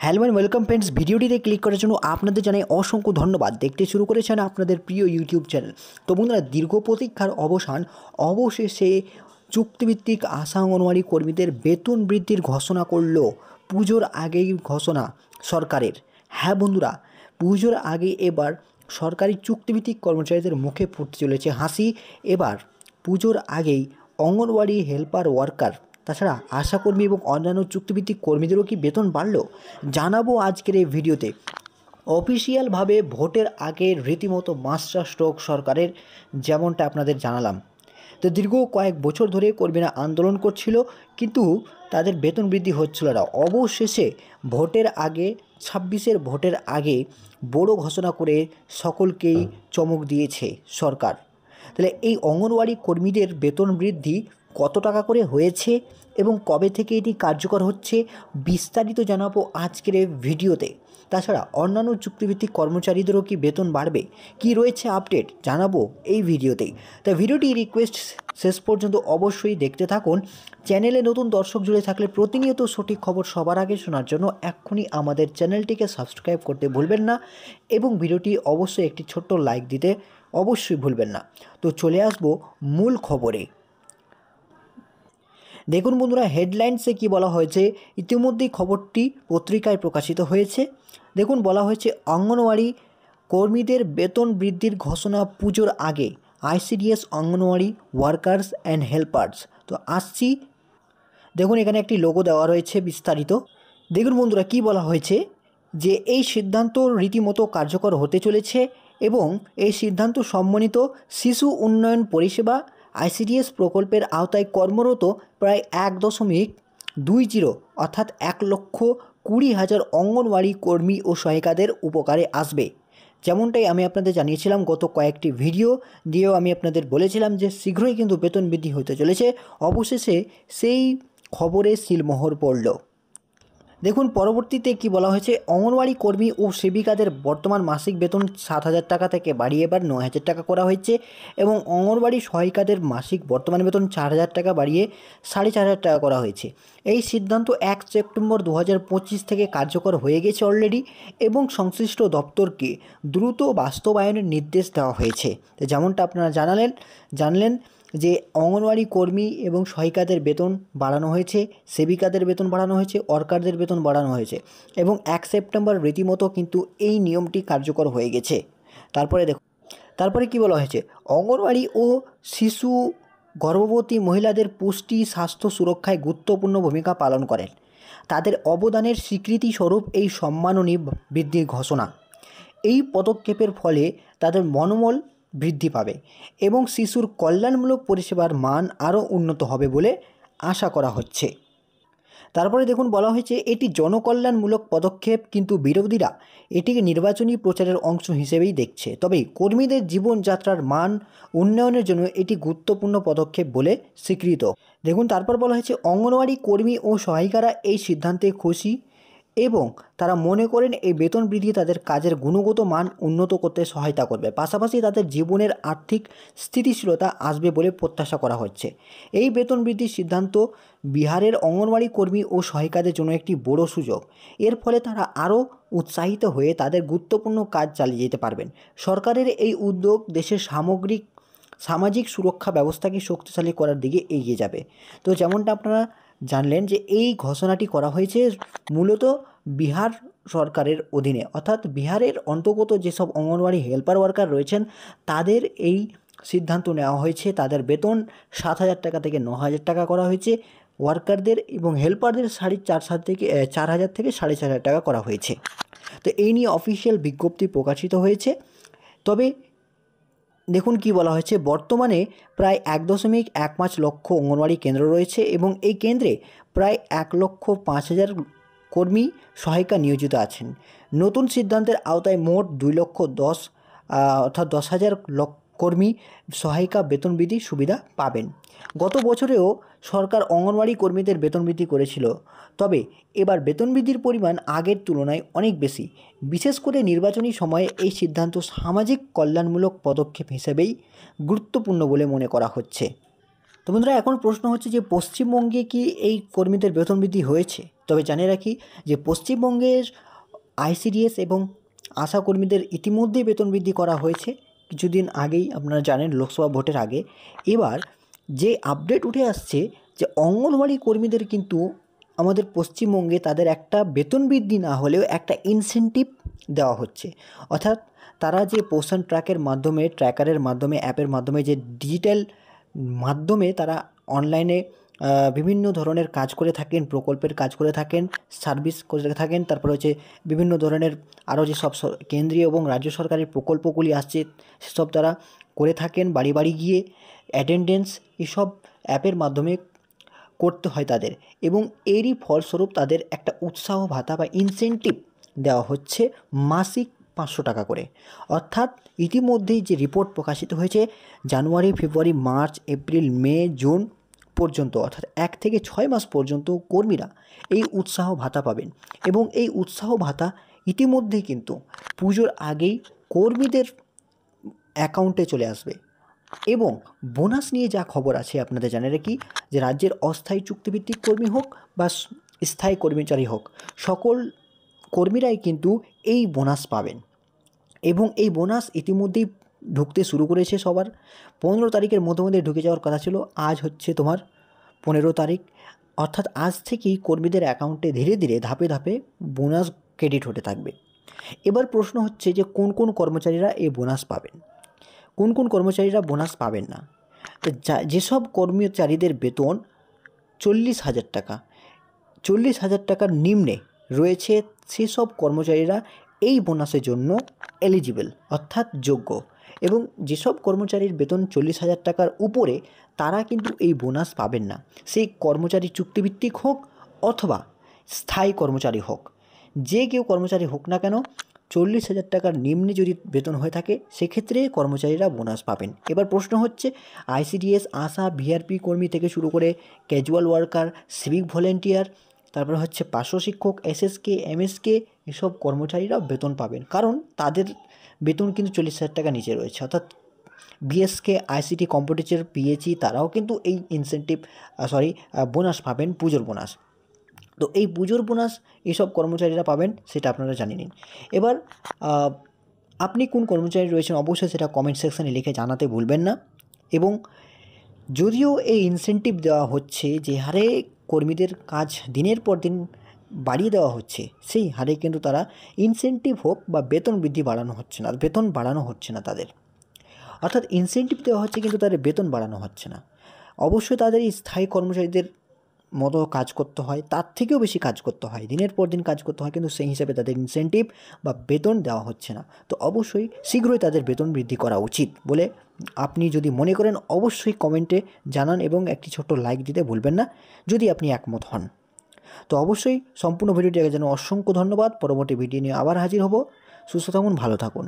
Hello and welcome friends, ভিডিওটিতে click করার জন্য আপনাদের জানাই অসংখ্য ধন্যবাদ। দেখতে শুরু করেছেন আপনাদের প্রিয় ইউটিউব চ্যানেল। তো বন্ধুরা, দীর্ঘ প্রতীক্ষার অবসান, অবশেষে চুক্তিভিত্তিক আশা অঙ্গনওয়াড়ি কর্মীদের বেতন বৃদ্ধির ঘোষণা করল পুজোর আগেই ঘোষণা সরকারের। হ্যাঁ বন্ধুরা, পুজোর আগে এবার সরকারি চুক্তিভিত্তিক কর্মচারীদের মুখে ফুটতে চলেছে হাসি। এবার পুজোর আগেই অঙ্গনওয়াড়ি হেল্পার ওয়ার্কার, তাছাড়া আশাকর্মী এবং অন্যান্য চুক্তিভিত্তিক কর্মীদেরও কি বেতন বাড়লো, জানাবো আজকের এই ভিডিওতে। অফিসিয়ালভাবে ভোটের আগে রীতিমতো মাস্টার স্ট্রোক সরকারের, যেমনটা আপনাদের জানালাম। তো দীর্ঘ কয়েক বছর ধরে কর্মীরা আন্দোলন করছিল, কিন্তু তাদের বেতন বৃদ্ধি হচ্ছিল না। অবশেষে ভোটের আগে, 26-এর ভোটের আগে বড় ঘোষণা করে সকলকেই চমক দিয়েছে সরকার। তাহলে এই অঙ্গনওয়াড়ি কর্মীদের বেতন বৃদ্ধি কত টাকা করে হয়েছে এবং কবে থেকে এটি কার্যকর হচ্ছে, বিস্তারিত জানাবো আজকের এই ভিডিওতে। তাছাড়া অন্যান্য চুক্তিভিত্তিক কর্মচারীদেরও কি বেতন বাড়বে, কি রয়েছে আপডেট, জানাবো এই ভিডিওতেই। তাই ভিডিওটি রিকোয়েস্ট শেষ পর্যন্ত অবশ্যই দেখতে থাকুন। চ্যানেলে নতুন দর্শক জুড়ে থাকলে প্রতিনিয়ত সঠিক খবর সবার আগে শোনার জন্য এক্ষুনি আমাদের চ্যানেলটিকে সাবস্ক্রাইব করতে ভুলবেন না এবং ভিডিওটি অবশ্যই একটি ছোট্ট লাইক দিতে অবশ্যই ভুলবেন না। তো চলে আসবো মূল খবরে। দেখুন বন্ধুরা, হেডলাইন্সে কি বলা হয়েছে, ইতিমধ্যেই খবরটি পত্রিকায় প্রকাশিত হয়েছে। দেখুন, বলা হয়েছে অঙ্গনওয়াড়ি কর্মীদের বেতন বৃদ্ধির ঘোষণা পুজোর আগে, ICDS anganwadi workers and helpers. তো আসছি, দেখুন এখানে একটি লোগো দেওয়া রয়েছে বিস্তারিত। দেখুন বন্ধুরা, কি বলা হয়েছে যে এই সিদ্ধান্ত রীতিমতো কার্যকর হতে চলেছে এবং এই সিদ্ধান্ত সম্মানিত শিশু উন্নয়ন পরিষেবা আইসিডিএস প্রকল্পের আওতায় কর্মরত প্রায় 1.20 অর্থাৎ 1,20,000 অঙ্গনওয়াড়ি কর্মী ও সহায়িকাদের উপকারে আসবে। যেমনটাই আমি আপনাদের জানিয়েছিলাম গত কয়েকটি ভিডিও দিয়েও আমি আপনাদের বলেছিলাম যে শীঘ্রই কিন্তু বেতন বৃদ্ধি হতে চলেছে। অবশেষে সেই খবরে সিলমোহর পড়ল। দেখুন পরবর্তীতে কি বলা হয়েছে, অঙ্গনওয়াড়ি কর্মী ও সেবিকাদের বর্তমান মাসিক বেতন 7,000 টাকা থেকে বাড়িয়ে এবার 9,000 টাকা করা হয়েছে এবং অঙ্গনওয়াড়ি সহায়িকাদের মাসিক বর্তমান বেতন 4,000 টাকা বাড়িয়ে 4,500 টাকা করা হয়েছে। এই সিদ্ধান্ত 1 সেপ্টেম্বর 2025 থেকে কার্যকর হয়ে গেছে অলরেডি এবং সংশ্লিষ্ট দপ্তরকে দ্রুত বাস্তবায়নের নির্দেশ দেওয়া হয়েছে। যেমনটা আপনারা জানলেন যে অঙ্গনওয়াড়ি কর্মী এবং সহায়িকাদের বেতন বাড়ানো হয়েছে, সেবিকাদের বেতন বাড়ানো হয়েছে, ওয়ার্কারদের বেতন বাড়ানো হয়েছে এবং 1 সেপ্টেম্বর রীতিমতো কিন্তু এই নিয়মটি কার্যকর হয়ে গেছে। তারপরে কি বলা হয়েছে, অঙ্গনওয়াড়ি ও শিশু গর্ভবতী মহিলাদের পুষ্টি স্বাস্থ্য সুরক্ষায় গুরুত্বপূর্ণ ভূমিকা পালন করেন। তাদের অবদানের স্বীকৃতিস্বরূপ এই সম্মাননী বৃদ্ধির ঘোষণা। এই পদক্ষেপের ফলে তাদের মনোবল বৃদ্ধি পাবে এবং শিশুর কল্যাণমূলক পরিষেবার মান আরও উন্নত হবে বলে আশা করা হচ্ছে। তারপরে দেখুন বলা হয়েছে এটি জনকল্যাণমূলক পদক্ষেপ, কিন্তু বিরোধীরা এটিকে নির্বাচনী প্রচারের অংশ হিসেবেই দেখছে। তবে কর্মীদের জীবনযাত্রার মান উন্নয়নের জন্য এটি গুরুত্বপূর্ণ পদক্ষেপ বলে স্বীকৃত। দেখুন তারপর বলা হয়েছে অঙ্গনওয়াড়ি কর্মী ও সহায়িকারা এই সিদ্ধান্তে খুশি এবং তারা মনে করেন এই বেতন বৃদ্ধি তাদের কাজের গুণগত মান উন্নত করতে সহায়তা করবে, পাশাপাশি তাদের জীবনের আর্থিক স্থিতিশীলতা আসবে বলে প্রত্যাশা করা হচ্ছে। এই বেতন বৃদ্ধির সিদ্ধান্ত বিহারের অঙ্গনওয়াড়ি কর্মী ও সহায়িকাদের জন্য একটি বড় সুযোগ। এর ফলে তারা আরও উৎসাহিত হয়ে তাদের গুরুত্বপূর্ণ কাজ চালিয়ে যেতে পারবেন। সরকারের এই উদ্যোগ দেশের সামাজিক সুরক্ষা ব্যবস্থাকে শক্তিশালী করার দিকে এগিয়ে যাবে। তো যেমনটা আপনারা জানলেন যে এই ঘোষণাটি করা হয়েছে মূলত বিহার সরকারের অধীনে, অর্থাৎ বিহারের অন্তর্গত যেসব অঙ্গনওয়াড়ি হেল্পার ওয়ার্কার রয়েছেন তাদের এই সিদ্ধান্ত নেওয়া হয়েছে। তাদের বেতন 7,000 টাকা থেকে 9,000 টাকা করা হয়েছে, ওয়ার্কারদের এবং হেল্পারদের 4,500 থেকে 4,000 থেকে 4,500 টাকা করা হয়েছে। তো এই নিয়ে অফিসিয়াল বিজ্ঞপ্তি প্রকাশিত হয়েছে। তবে দেখুন কি বলা হয়েছে, বর্তমানে প্রায় 1.15 লক্ষ অঙ্গনওয়াড়ি কেন্দ্র রয়েছে এবং এই কেন্দ্রে প্রায় 1,05,000 কর্মী সহায়িকা নিয়োজিত আছেন। নতুন সিদ্ধান্তের আওতায় মোট 2,10,000 অর্থাৎ 10,000 কর্মী সহায়িকা বেতন বৃদ্ধির সুবিধা পাবেন। গত বছরেও সরকার অঙ্গনওয়াড়ি কর্মীদের বেতন বৃদ্ধি করেছিল, তবে এবার বেতন বৃদ্ধির পরিমাণ আগের তুলনায় অনেক বেশি। বিশেষ করে নির্বাচনী সময়ে এই সিদ্ধান্ত সামাজিক কল্যাণমূলক পদক্ষেপ হিসেবেই গুরুত্বপূর্ণ বলে মনে করা হচ্ছে। তো বন্ধুরা, এখন প্রশ্ন হচ্ছে যে পশ্চিমবঙ্গে কি এই কর্মীদের বেতন বৃদ্ধি হয়েছে? তবে জানিয়ে রাখি যে পশ্চিমবঙ্গের আইসিডিএস এবং আশাকর্মীদের ইতিমধ্যেই বেতন বৃদ্ধি করা হয়েছে কিছুদিন আগেই, আপনারা জানেন লোকসভা ভোটের আগে। এবার যে আপডেট উঠে আসছে যে অঙ্গনওয়াড়ি কর্মীদের কিন্তু আমাদের পশ্চিমবঙ্গে তাদের একটা বেতন বৃদ্ধি না হলেও একটা ইনসেনটিভ দেওয়া হচ্ছে। অর্থাৎ তারা যে পোষণ ট্র্যাকারের মাধ্যমে অ্যাপের মাধ্যমে যে ডিজিটাল মাধ্যমে তারা অনলাইনে বিভিন্ন ধরনের কাজ করে থাকেন, প্রকল্পের কাজ করে থাকেন, সার্ভিস করে থাকেন, তারপরে হচ্ছে বিভিন্ন ধরনের আরও যে সব কেন্দ্রীয় এবং রাজ্য সরকারের প্রকল্পগুলি আসছে সেসব তারা করে থাকেন বাড়ি বাড়ি গিয়ে অ্যাটেন্ডেন্স এসব অ্যাপের মাধ্যমে করতে হয় তাদের, এবং এরই ফলস্বরূপ তাদের একটা উৎসাহ ভাতা বা ইনসেনটিভ দেওয়া হচ্ছে মাসিক 500 টাকা করে। অর্থাৎ ইতিমধ্যেই যে রিপোর্ট প্রকাশিত হয়েছে জানুয়ারি, ফেব্রুয়ারি, মার্চ, এপ্রিল, মে, জুন পর্যন্ত, অর্থাৎ 1 থেকে 6 মাস পর্যন্ত কর্মীরা এই উৎসাহ ভাতা পাবেন। এবং এই উৎসাহ ভাতা ইতিমধ্যেই কিন্তু পুজোর আগেই কর্মীদের অ্যাকাউন্টে চলে আসবে। এবং বোনাস নিয়ে যা খবর আছে আপনাদের জানেন কি, যে রাজ্যের অস্থায়ী চুক্তিভিত্তিক কর্মী হোক বা স্থায়ী কর্মচারী হোক, সকল কর্মীরাই কিন্তু এই বোনাস পাবেন। এবং এই বোনাস ইতিমধ্যেই ঢুকতে শুরু করেছে সবার। 15 তারিখের মধ্যে ঢুকে যাওয়ার কথা ছিল, আজ হচ্ছে তোমার 15 তারিখ। অর্থাৎ আজ থেকেই কর্মীদের অ্যাকাউন্টে ধীরে ধীরে ধাপে ধাপে বোনাস ক্রেডিট হতে থাকবে। এবার প্রশ্ন হচ্ছে যে কোন কোন কর্মচারীরা এই বোনাস পাবেন, কোন কোন কর্মচারীরা বোনাস পাবেন না। তো যেসব কর্মচারীদের বেতন 40,000 টাকা, 40,000 টাকার নিম্নে রয়েছে সেসব কর্মচারীরা এই বোনাসের জন্য এলিজিবল অর্থাৎ যোগ্য। এবং যেসব কর্মচারীর বেতন 40,000 টাকার উপরে তারা কিন্তু এই বোনাস পাবেন না, সেই কর্মচারী চুক্তিভিত্তিক হোক অথবা স্থায়ী কর্মচারী হোক, যে কেউ কর্মচারী হোক না কেন 40,000 টাকার নিম্নে যদি বেতন হয়ে থাকে সেক্ষেত্রে কর্মচারীরা বোনাস পাবেন। এবার প্রশ্ন হচ্ছে আইসিডিএস, আশা, ভিআরপি কর্মী থেকে শুরু করে ক্যাজুয়াল ওয়ার্কার, সিভিক ভলেন্টিয়ার, তারপরে হচ্ছে পার্শ্ব শিক্ষক, এসএসকে, এমএসকে, এসব কর্মচারীরা বেতন পাবেন, কারণ তাদের বেতন কিন্তু 40,000 টাকা নিচে রয়েছে। অর্থাৎ বিএসকে, আইসিটি, কম্পিউটার, পিএইচই তারাও কিন্তু এই ইনসেন্টিভ বোনাস পাবেন, পুজোর বোনাস। তো এই পুজোর বোনাস এসব কর্মচারীরা পাবেন সেটা আপনারা জানিয়ে নিন। এবার আপনি কোন কর্মচারী রয়েছেন অবশ্যই সেটা কমেন্ট সেকশানে লিখে জানাতে ভুলবেন না। এবং যদিও এই ইনসেন্টিভ দেওয়া হচ্ছে, যে হারে কর্মীদের কাজ দিনের পর দিন বাড়িয়ে দেওয়া হচ্ছে, সেই হারে কিন্তু তারা ইনসেন্টিভ হোক বা বেতন বাড়ানো হচ্ছে না তাদের। অর্থাৎ ইনসেন্টিভ দেওয়া হচ্ছে কিন্তু তাদের বেতন বাড়ানো হচ্ছে না। অবশ্যই তাদের এই স্থায়ী কর্মচারীদের মতো কাজ করতে হয়, তার থেকেও বেশি কাজ করতে হয়, দিনের পর দিন কাজ করতে হয়, কিন্তু সেই হিসাবে তাদের ইনসেন্টিভ বা বেতন দেওয়া হচ্ছে না। তো অবশ্যই শীঘ্রই তাদের বেতন বৃদ্ধি করা উচিত বলে আপনি যদি মনে করেন অবশ্যই কমেন্টে জানান এবং একটি ছোট্ট লাইক দিতে ভুলবেন না যদি আপনি একমত হন। তো অবশ্যই সম্পূর্ণ ভিডিওটি দেখার জন্য অসংখ্য ধন্যবাদ। পরবর্তী ভিডিও নিয়ে আবার হাজির হব। সুস্থ থাকুন, ভালো থাকুন।